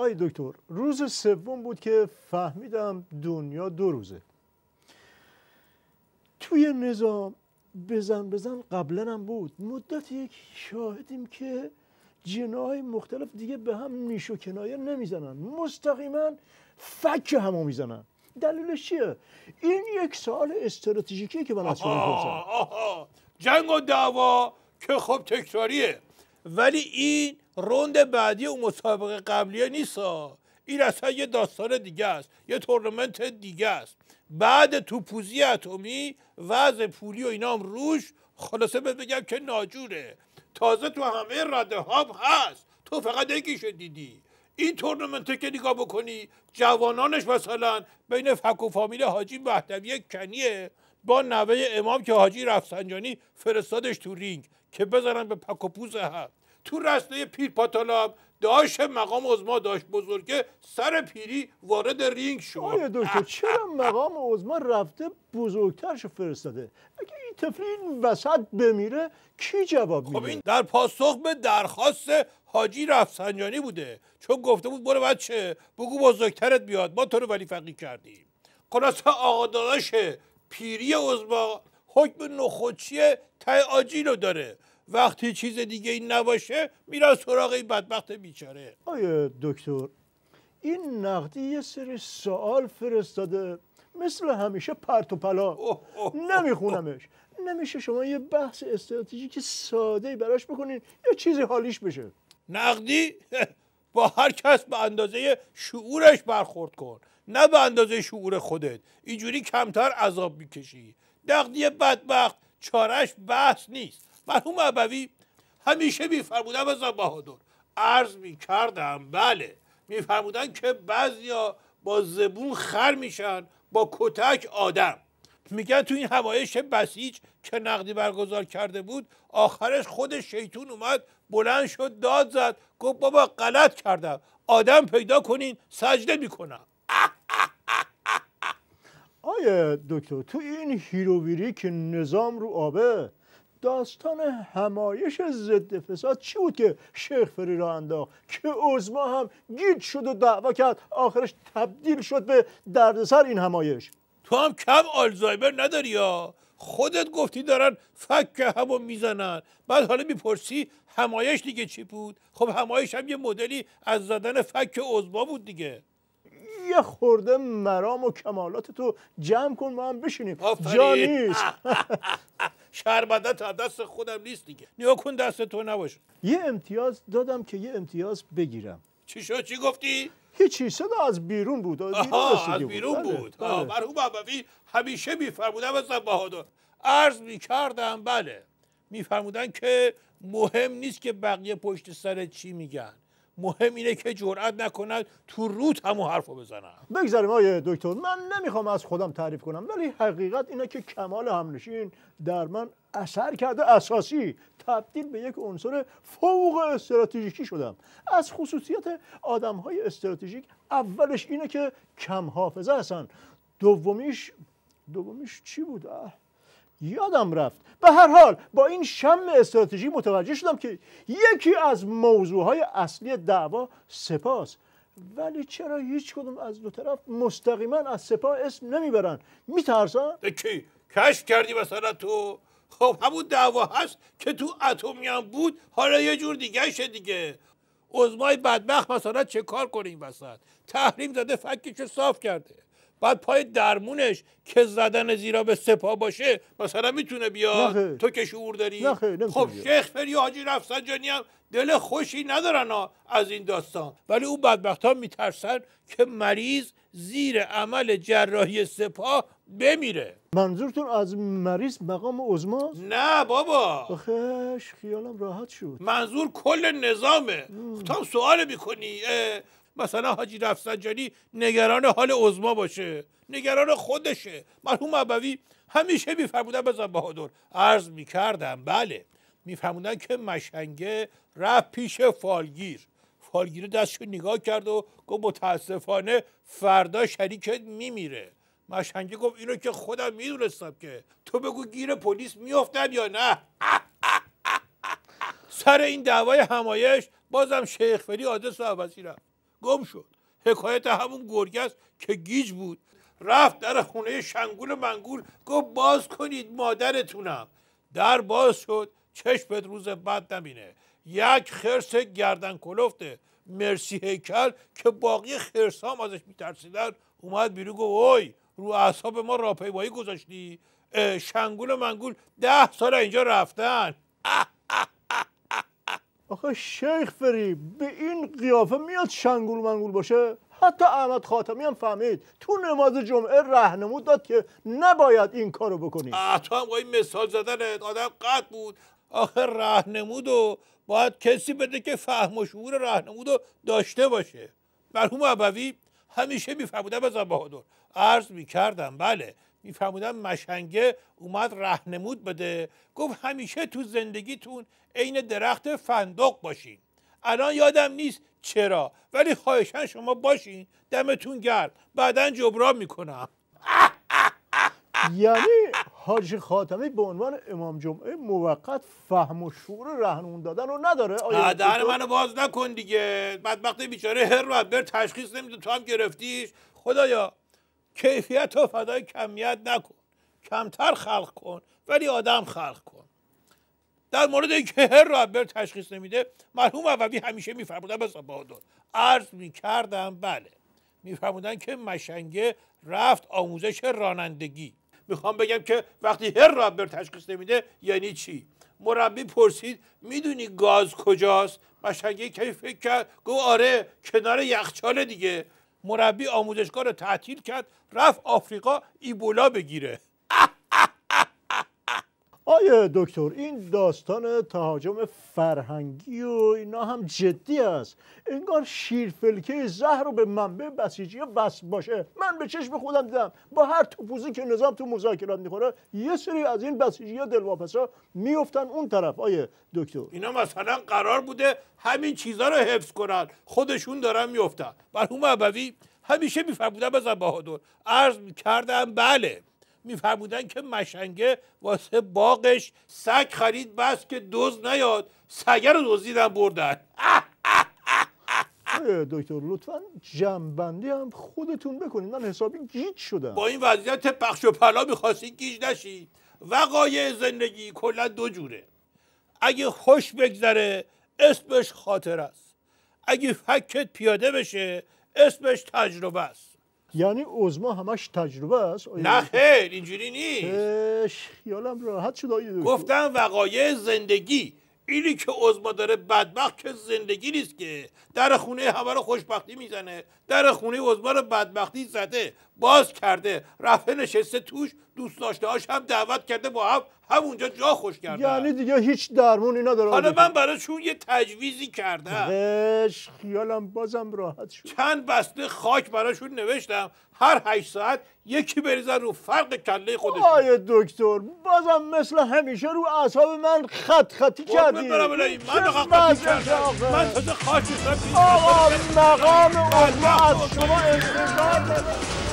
آی دکتر، روز سوم بود که فهمیدم دنیا 2 روزه. توی نظام بزن قبلا هم بود، مدت یک شاهدیم که جناهای مختلف دیگه به هم نیش و کنایه نمیزنن، مستقیما فک همو میزنن. دلیلش چیه؟ این یک سوال استراتژیکیه که من از شما میپرسم. جنگ و دعوا که خب تکراریه، ولی این روند بعدی اون مسابقه قبلیه نیست. این اصلا یه داستان دیگه است، یه تورنمنت دیگه است. بعد توپوزی اتمی وضع پولی و اینا هم روش، خلاصه بگم که ناجوره. تازه تو همه رده ها هست، تو فقط یکیشو دیدی. این تورنمنت که نگاه بکنی جوانانش مثلا بین فک و فامیل حاجی مهدوی کنیه با نوه امام که حاجی رفسنجانی فرستادش تو رینگ که بزنن به پک و پوز هم. تو رسته پیر پاتالا داشت مقام عظما داشت بزرگه، سر پیری وارد رینگ شد. آیا دکتر چرا مقام عظما رفته بزرگترشو فرستاده؟ اگه این طفل این وسط بمیره کی جواب میده؟ خب این در پاسخ به درخواست حاجی رفسنجانی بوده، چون گفته بود برو بچه بگو بزرگترت بیاد، ما تو رو ولی فقیه کردیم. خلاصه آقا داداش پیری عظما حکم نخودچی ته آجیلو داره، وقتی چیز دیگه این نباشه میرن سراغ این بدبخت بیچاره. آیا دکتر این نقدی یه سری سوال فرستاده مثل همیشه پرت و پلا، نمیخونمش. نمیشه شما یه بحث استراتژیک ساده‌ای براش بکنین یه چیزی حالیش بشه؟ نقدی با هر کس به اندازه شعورش برخورد کن، نه به اندازه شعور خودت، اینجوری کمتر عذاب میکشی. نقدی بدبخت چارش بحث نیست. مرحوم ابوی همیشه میفرمودن بزن بهادر، عرض میکردم بله، میفرمودن که بعضیا با زبون خر میشن با کتک آدم. میگن تو این همایش بسیج که نقدی برگزار کرده بود آخرش خود شیطون اومد بلند شد داد زد گفت بابا غلط کردم، آدم پیدا کنین سجده میکنم. آیا دکتر تو این هیروویری که نظام رو آبه، داستان همایش ضد فساد چی بود که شیخ فری را انداخت که عظما هم گیج شد و دعوا کرد، آخرش تبدیل شد به دردسر این همایش؟ تو هم کم آلزایمر نداری یا؟ خودت گفتی دارن فک همو میزنن، بعد حالا میپرسی همایش دیگه چی بود؟ خب همایش هم یه مدلی از زدن فک عظما بود دیگه. یه خورده مرام و کمالات تو جمع کن ما هم بشینیم. جا نیست. شرمنده تا دست خودم نیست دیگه، نیا کن دست تو نباشه. یه امتیاز دادم که یه امتیاز بگیرم. چی شد؟ چی گفتی؟ هیچی، صدا از بیرون بود. از بیرون بود. مرحوم ابوی همیشه میفرمودن بزن بهادر، عرض میکردم بله، میفرمودن که مهم نیست که بقیه پشت سر چی میگن، مهم اینه که جرئت نکنن تو روت همون حرفو بزنن. بگذاریم آیه دکتر، من نمیخوام از خودم تعریف کنم، ولی حقیقت اینه که کمال همنشین در من اثر کرده، اساسی تبدیل به یک عنصر فوق استراتژیکی شدم. از خصوصیات آدم‌های استراتژیک اولش اینه که کم حافظه هستن. دومیش چی بود؟ یادم رفت. به هر حال با این شم استراتژی متوجه شدم که یکی از موضوعهای اصلی دعوا سپاست، ولی چرا هیچ کدوم از دو طرف مستقیما از سپاه اسم نمیبرن؟ میترسن؟ کی کشف کردی مثلا تو؟ خب همون دعوا هست که تو اتمی هم بود، حالا یه جور دیگه شه دیگه. عظمای بدبخت مثلا چه کار کنه این وسط؟ تحریم زده فکش صاف کرده، بعد پای درمونش که زدن زیرا به سپاه باشه مثلا میتونه بیاد؟ تو که شعور داری؟ خب شیخ فری حاجی رفسنجانی هم دل خوشی ندارن از این داستان، ولی اون بدبخت ها میترسن که مریض زیر عمل جراحی سپاه بمیره. منظورتون از مریض مقام عظماست؟ نه بابا، آخش خیالم راحت شد. منظور کل نظامه. تو سوال میکنی مثلا حاجی رفسنجانی نگران حال عظما باشه؟ نگران خودشه. مرحوم ابوی همیشه میفرمودن بزن بهادر، عرض میکردم بله، میفرمودن که مشنگه رفت پیش فالگیر، فالگیر دستشو نگاه کرد و گفت متاسفانه فردا شریکت میمیره. مشنگه گفت اینو که خودم میدونستم، که تو بگو گیر پلیس میافتم یا نه. سر این دعوای همایش بازم شیخ فری آدرس و عوضی رفت، گم شد. حکایت همون گرگ است که گیج بود، رفت در خونه شنگول و منگول، گفت باز کنید مادرتونم. در باز شد، چشمت روز بد نبینه. یک خرس گردن کلفته مرسی هیکل که باقی خرسام ازش میترسیدن اومد بیرون گفت وای رو اعصاب ما راهپیمایی گذاشتی. شنگول و منگول 10 سال اینجا رفتن. آخه شیخ فری به این قیافه میاد شنگول منگول باشه؟ حتی احمد خاتمی هم فهمید تو نماز جمعه راهنمود داد که نباید این کارو بکنی. تو هم این مثال زدنت آدم قد بود. آخه راهنمودو باید کسی بده که فهم و شعور راهنمودو داشته باشه. مرحوم ابوی همیشه میفرمودن بزن بهادر، عرض میکردم بله، میفرمودن مشنگه اومد راهنمود بده، گفت همیشه تو زندگیتون عین درخت فندق باشین. الان یادم نیست چرا، ولی خواهشاً شما باشین. دمتون گرم، بعداً جبران میکنم. یعنی حاجی خاتمی به عنوان امام جمعه موقت فهم و شعور راهنمون دادن رو نداره؟ دهن منو باز نکن دیگه. بدبخت بیچاره هر رو بر تشخیص نمیده، تو هم گرفتیش. خدایا کیفیت و فدای کمیت نکن، کمتر خلق کن ولی آدم خلق کن. در مورد اینکه هر رو بر تشخیص نمیده، مرحوم ابوی همیشه میفرمودن بس بهادر، عرض میکردم بله، میفرمودن که مشنگه رفت آموزش رانندگی. میخوام بگم که وقتی هر رو بر تشخیص نمیده یعنی چی؟ مربی پرسید میدونی گاز کجاست؟ مشنگه که فکر کرد گفت آره کنار یخچال دیگه. مربی آموزشگاه رو تعطیل کرد، رفت آفریقا ایبولا بگیره. آیه دکتر این داستان تهاجم فرهنگی و اینا هم جدی است. انگار شیرفلکه زهر رو به منبع بسیجی وصل باشه. من به چشم خودم دیدم با هر توپوزی که نظام تو مذاکرات میخوره یه سری از این بسیجی ها دلواپسا میافتن اون طرف. آیه دکتر اینا مثلا قرار بوده همین چیزا رو حفظ کنن، خودشون دارن میافتن. مرحوم ابوی همیشه میفرمودن بزن بهادر، عرض میکردم بله، میفرمودن که مشنگه واسه باغش سگ خرید بس که دزد نیاد، سگه رو دزدیدن بردن. دکتر لطفا جمع‌بندی هم خودتون بکنید، من حسابی گیج شدم. با این وضعیت پخش و پلا میخواستی گیج نشی. وقایع زندگی کلا 2 جوره. اگه خوش بگذره اسمش خاطر است، اگه فکت پیاده بشه اسمش تجربه است. یعنی عظما همش تجربه است؟ نه خیر اینجوری نیست. خیالم راحت شد آیه دکتر. گفتم وقایع زندگی. اینی که عظما داره بدبخت که زندگی نیست که. در خونه همه رو خوشبختی میزنه، در خونه عظما رو بدبختی زده، باز کرده، رفته نشسته توش، دوست داشته‌هاش هم دعوت کرده با هم همونجا جا خوش کرده. یعنی دیگه هیچ درمونی نداره؟ حالا من براشون یه تجویزی کردم. خیالم بازم راحت شد. چند بسته خاک براشون نوشتم، هر 8 ساعت یکی بریزن رو فرق کله خودشون. آیه دکتر بازم مثل همیشه رو اعصاب من خطی کردی. من خطی کردم. من تازه خاک شدم. آقا مقام عظما از شما انتظار داره.